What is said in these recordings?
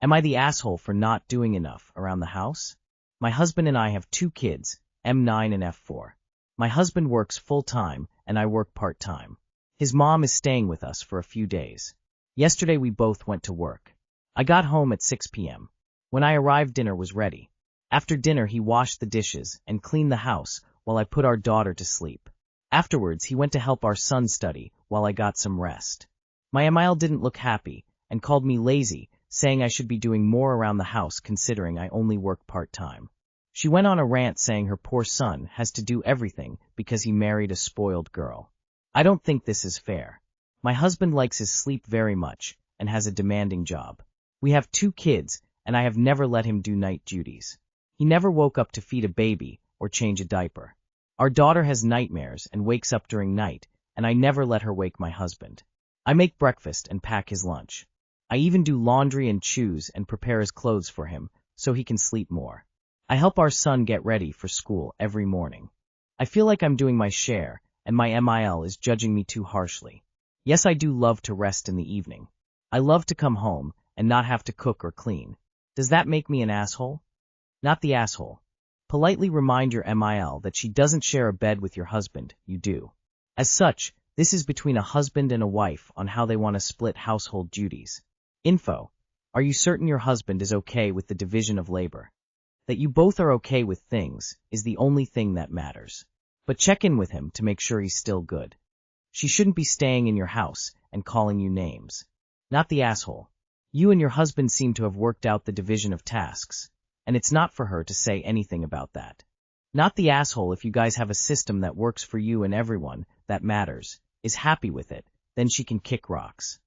Am I the asshole for not doing enough around the house? My husband and I have 2 kids, M9 and F4. My husband works full-time and I work part-time. His mom is staying with us for a few days. Yesterday we both went to work. I got home at 6 p.m. When I arrived, dinner was ready. After dinner he washed the dishes and cleaned the house while I put our daughter to sleep. Afterwards he went to help our son study while I got some rest. My Emile didn't look happy and called me lazy, saying I should be doing more around the house considering I only work part-time. She went on a rant saying her poor son has to do everything because he married a spoiled girl. I don't think this is fair. My husband likes his sleep very much and has a demanding job. We have 2 kids and I have never let him do night duties. He never woke up to feed a baby or change a diaper. Our daughter has nightmares and wakes up during night, and I never let her wake my husband. I make breakfast and pack his lunch. I even do laundry and choose and prepare his clothes for him so he can sleep more. I help our son get ready for school every morning. I feel like I'm doing my share, and my MIL is judging me too harshly. Yes, I do love to rest in the evening. I love to come home and not have to cook or clean. Does that make me an asshole? Not the asshole. Politely remind your MIL that she doesn't share a bed with your husband, you do. As such, this is between a husband and a wife on how they want to split household duties. Info. Are you certain your husband is okay with the division of labor? That you both are okay with things is the only thing that matters. But check in with him to make sure he's still good. She shouldn't be staying in your house and calling you names. Not the asshole. You and your husband seem to have worked out the division of tasks, and it's not for her to say anything about that. Not the asshole if you guys have a system that works for you and everyone that matters is happy with it, then she can kick rocks.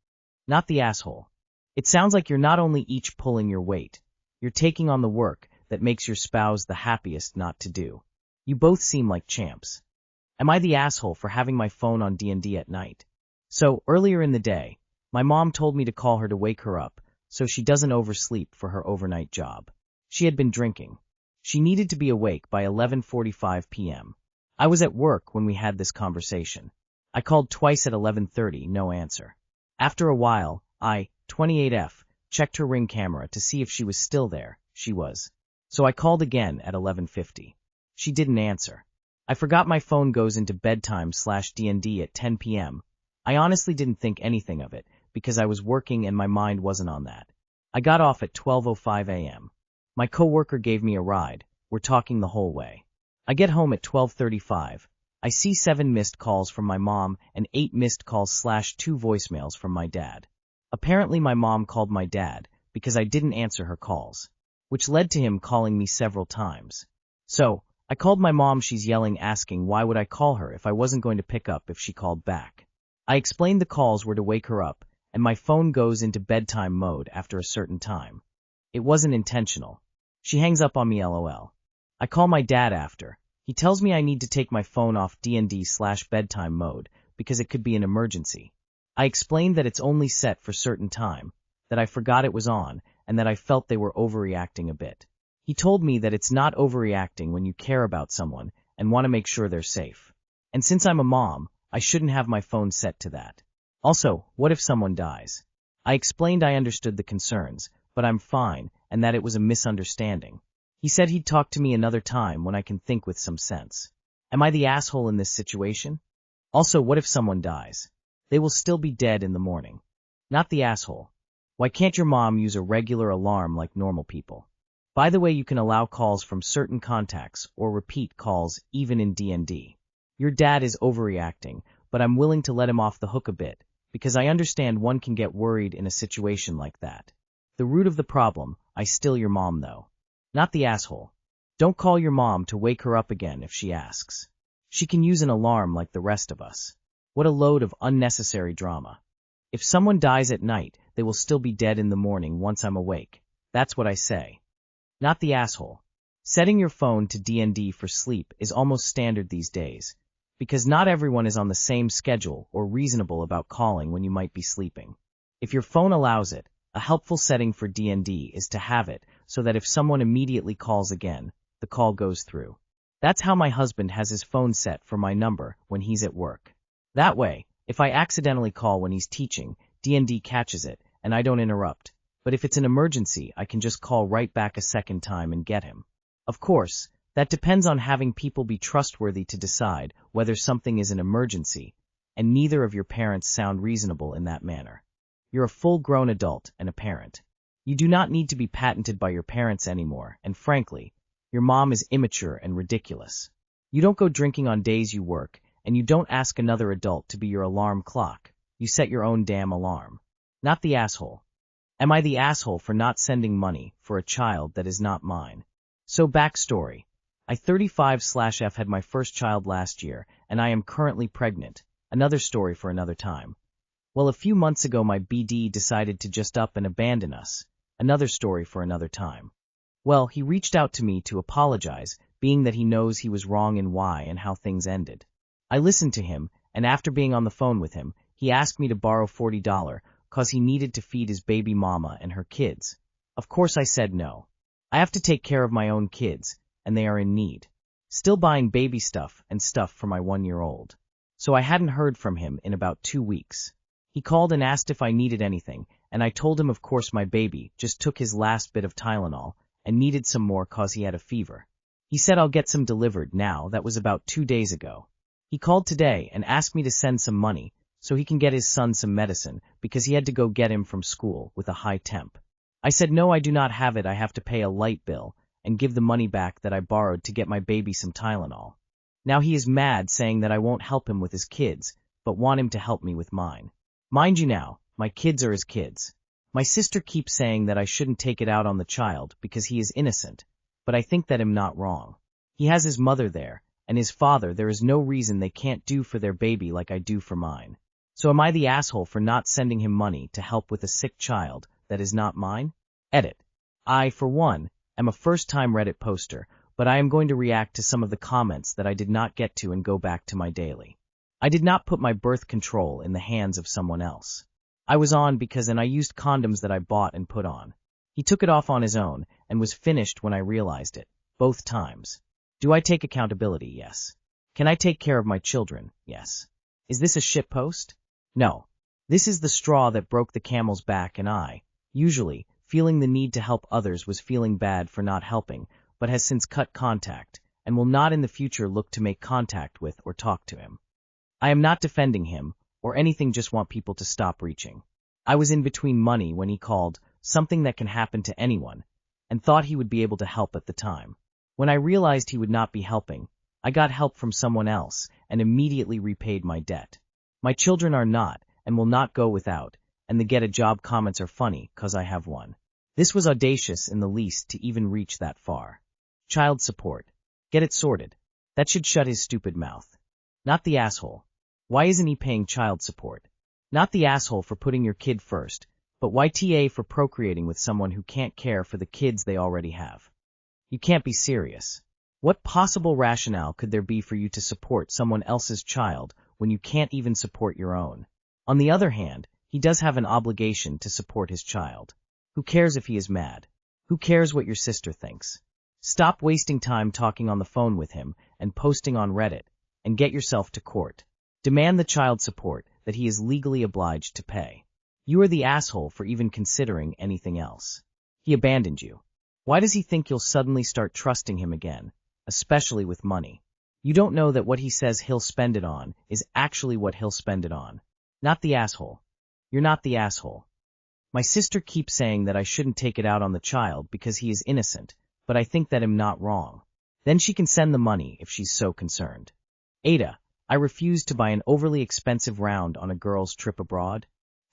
Not the asshole. It sounds like you're not only each pulling your weight, you're taking on the work that makes your spouse the happiest not to do. You both seem like champs. Am I the asshole for having my phone on D&D at night? So, earlier in the day, my mom told me to call her to wake her up so she doesn't oversleep for her overnight job. She had been drinking. She needed to be awake by 11:45 p.m. I was at work when we had this conversation. I called twice at 11:30, no answer. After a while, I, 28F, checked her Ring camera to see if she was still there. She was. So I called again at 11:50. She didn't answer. I forgot my phone goes into bedtime/D&D at 10 p.m. I honestly didn't think anything of it because I was working and my mind wasn't on that. I got off at 12:05 a.m. My coworker gave me a ride. We're talking the whole way. I get home at 12:35. I see 7 missed calls from my mom and 8 missed calls/2 voicemails from my dad. Apparently my mom called my dad because I didn't answer her calls, which led to him calling me several times. So, I called my mom. She's yelling, asking why would I call her if I wasn't going to pick up if she called back. I explained the calls were to wake her up, and my phone goes into bedtime mode after a certain time. It wasn't intentional. She hangs up on me, lol. I call my dad after. He tells me I need to take my phone off D&D/bedtime mode because it could be an emergency. I explained that it's only set for certain time, that I forgot it was on, and that I felt they were overreacting a bit. He told me that it's not overreacting when you care about someone and want to make sure they're safe. And since I'm a mom, I shouldn't have my phone set to that. Also, what if someone dies? I explained I understood the concerns, but I'm fine, and that it was a misunderstanding. He said he'd talk to me another time when I can think with some sense. Am I the asshole in this situation? Also, what if someone dies? They will still be dead in the morning. Not the asshole. Why can't your mom use a regular alarm like normal people? By the way, you can allow calls from certain contacts or repeat calls even in D&D. Your dad is overreacting, but I'm willing to let him off the hook a bit, because I understand one can get worried in a situation like that. The root of the problem, I still your mom though. Not the asshole. Don't call your mom to wake her up again if she asks. She can use an alarm like the rest of us. What a load of unnecessary drama. If someone dies at night, they will still be dead in the morning once I'm awake. That's what I say. Not the asshole. Setting your phone to D&D for sleep is almost standard these days, because not everyone is on the same schedule or reasonable about calling when you might be sleeping. If your phone allows it, a helpful setting for D&D is to have it so that if someone immediately calls again, the call goes through. That's how my husband has his phone set for my number when he's at work. That way, if I accidentally call when he's teaching, D&D catches it, and I don't interrupt, But if it's an emergency, I can just call right back a second time and get him. Of course, that depends on having people be trustworthy to decide whether something is an emergency, and neither of your parents sound reasonable in that manner. You're a full-grown adult and a parent. You do not need to be patented by your parents anymore, and frankly, your mom is immature and ridiculous. You don't go drinking on days you work, and you don't ask another adult to be your alarm clock. You set your own damn alarm. Not the asshole. Am I the asshole for not sending money for a child that is not mine? So backstory. I 35/F had my first child last year, and I am currently pregnant. Another story for another time. Well, a few months ago my BD decided to just up and abandon us. Another story for another time. Well, he reached out to me to apologize, being that he knows he was wrong in why and how things ended. I listened to him, and after being on the phone with him, he asked me to borrow $40 cause he needed to feed his baby mama and her kids. Of course I said no. I have to take care of my own kids, and they are in need. Still buying baby stuff and stuff for my 1-year-old. So I hadn't heard from him in about 2 weeks. He called and asked if I needed anything, and I told him of course my baby just took his last bit of Tylenol and needed some more cause he had a fever. He said I'll get some delivered now. That was about 2 days ago. He called today and asked me to send some money so he can get his son some medicine because he had to go get him from school with a high temp. I said no, I do not have it. I have to pay a light bill and give the money back that I borrowed to get my baby some Tylenol. Now he is mad, saying that I won't help him with his kids, but want him to help me with mine. Mind you now, my kids are his kids. My sister keeps saying that I shouldn't take it out on the child because he is innocent, but I think that I'm not wrong. He has his mother there, and his father. There is no reason they can't do for their baby like I do for mine. So am I the asshole for not sending him money to help with a sick child that is not mine? Edit. I, for one, am a first-time Reddit poster, but I am going to react to some of the comments that I did not get to and go back to my daily. I did not put my birth control in the hands of someone else. I was on because I used condoms that I bought and put on. He took it off on his own and was finished when I realized it, both times. Do I take accountability? Yes. Can I take care of my children? Yes. Is this a shitpost? No. This is the straw that broke the camel's back, and I, usually, feeling the need to help others, was feeling bad for not helping, but has since cut contact, and will not in the future look to make contact with or talk to him. I am not defending him, or anything, just want people to stop reaching. I was in between money when he called, something that can happen to anyone, and thought he would be able to help at the time. When I realized he would not be helping, I got help from someone else and immediately repaid my debt. My children are not, and will not go without, and the get a job comments are funny, cause I have one. This was audacious in the least to even reach that far. Child support. Get it sorted. That should shut his stupid mouth. Not the asshole. Why isn't he paying child support? Not the asshole for putting your kid first, but YTA for procreating with someone who can't care for the kids they already have. You can't be serious. What possible rationale could there be for you to support someone else's child when you can't even support your own? On the other hand, he does have an obligation to support his child. Who cares if he is mad? Who cares what your sister thinks? Stop wasting time talking on the phone with him and posting on Reddit, and get yourself to court. Demand the child support that he is legally obliged to pay. You are the asshole for even considering anything else. He abandoned you. Why does he think you'll suddenly start trusting him again, especially with money? You don't know that what he says he'll spend it on is actually what he'll spend it on. Not the asshole. You're not the asshole. My sister keeps saying that I shouldn't take it out on the child because he is innocent, but I think that I'm not wrong. Then she can send the money if she's so concerned. AITA, I refused to buy an overly expensive round on a girl's trip abroad.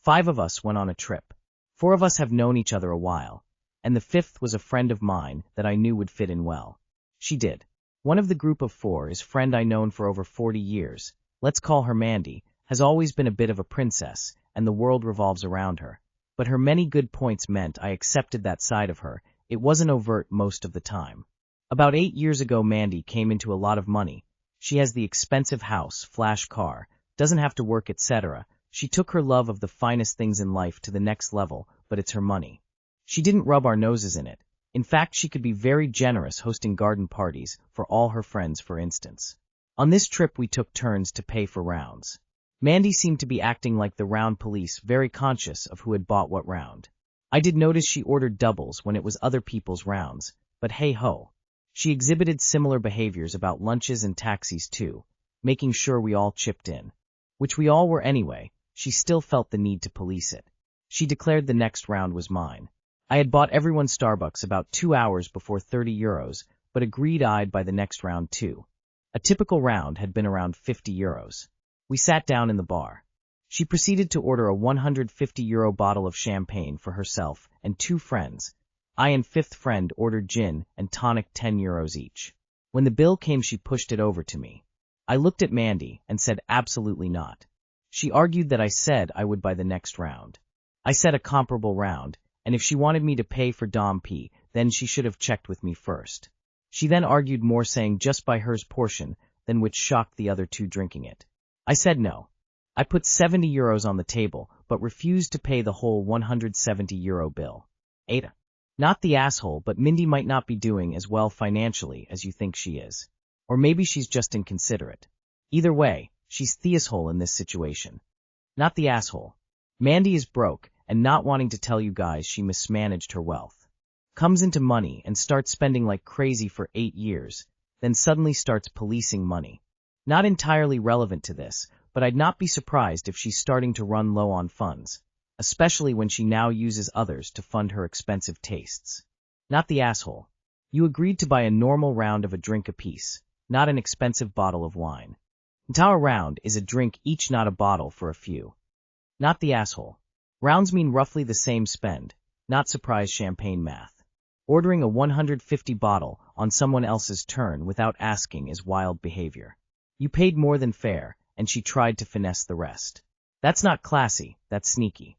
5 of us went on a trip. 4 of us have known each other a while, and the 5th was a friend of mine that I knew would fit in well. She did. One of the group of 4 is friend I known for over 40 years. Let's call her Mandy, has always been a bit of a princess, and the world revolves around her. But her many good points meant I accepted that side of her. It wasn't overt most of the time. About 8 years ago Mandy came into a lot of money. She has the expensive house, flash car, doesn't have to work, etc. She took her love of the finest things in life to the next level, but it's her money. She didn't rub our noses in it. In fact, she could be very generous hosting garden parties for all her friends, for instance. On this trip we took turns to pay for rounds. Mandy seemed to be acting like the round police, very conscious of who had bought what round. I did notice she ordered doubles when it was other people's rounds, but hey ho. She exhibited similar behaviors about lunches and taxis too, making sure we all chipped in. Which we all were anyway, she still felt the need to police it. She declared the next round was mine. I had bought everyone Starbucks about 2 hours before €30, but agreed-eyed by the next round too. A typical round had been around €50. We sat down in the bar. She proceeded to order a €150 bottle of champagne for herself and 2 friends. I and 5th friend ordered gin and tonic €10 each. When the bill came, she pushed it over to me. I looked at Mandy and said absolutely not. She argued that I said I would by the next round. I said a comparable round, and if she wanted me to pay for Dom P, then she should have checked with me first. She then argued more, saying just by hers portion, than which shocked the other 2 drinking it. I said no. I put €70 on the table, but refused to pay the whole €170 bill. AITA. Not the asshole, but Mindy might not be doing as well financially as you think she is. Or maybe she's just inconsiderate. Either way, she's the asshole in this situation. Not the asshole. Mandy is broke and not wanting to tell you guys she mismanaged her wealth. Comes into money and starts spending like crazy for 8 years, then suddenly starts policing money. Not entirely relevant to this, but I'd not be surprised if she's starting to run low on funds, especially when she now uses others to fund her expensive tastes. Not the asshole. You agreed to buy a normal round of a drink apiece, not an expensive bottle of wine. Entire round is a drink each, not a bottle for a few. Not the asshole. Rounds mean roughly the same spend, not surprise champagne math. Ordering a 150 bottle on someone else's turn without asking is wild behavior. You paid more than fair, and she tried to finesse the rest. That's not classy, that's sneaky.